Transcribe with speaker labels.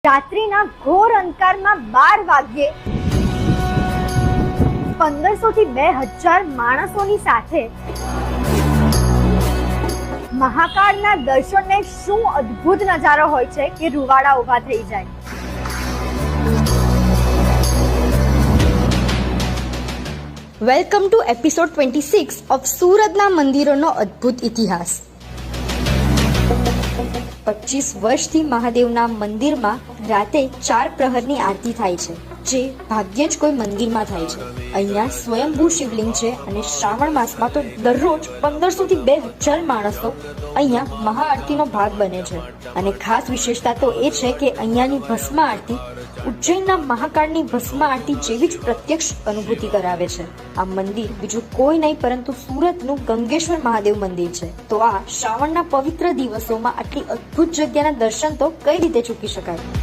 Speaker 1: રાત્રિના ઘોર અંધકારમાં 12 વાગ્યે 1500 થી 2000 માણસોની સાથે મહાકાળના દર્શનને શું અદ્ભુત નજારો હોય છે કે રૂવાડા ઊભા થઈ જાય। વેલકમ ટુ એપિસોડ 26 ઓફ સુરતના મંદિરોનો અદ્ભુત ઇતિહાસ। 25 વર્ષથી મહાદેવના મંદિરમાં રાતે 4 પ્રહરની આરતી થાય છે, જે ભાગ્યે જ કોઈ મંદિરમાં થાય છે। અહીંયા સ્વયંભૂ શિવલિંગ છે અને શ્રાવણ માસમાં તો દરરોજ 1500 થી 2000 માણસો અહીંયા મહાઆરતીનો ભાગ બને છે। અને ખાસ વિશેષતા તો એ છે કે અહીંયાની ભસ્મ આરતી ઉજ્જૈનના મહાકાળની ભસ્મ આરતી જેવી જ પ્રત્યક્ષ અનુભૂતિ કરાવે છે। આ મંદિર બીજું કોઈ નહીં પરંતુ સુરતનું ગંગેશ્વર મહાદેવ મંદિર છે। તો આ શ્રાવણના પવિત્ર દિવસોમાં આટલી અદ્ભુત જગ્યાના દર્શન તો કઈ રીતે ચૂકી શકાય।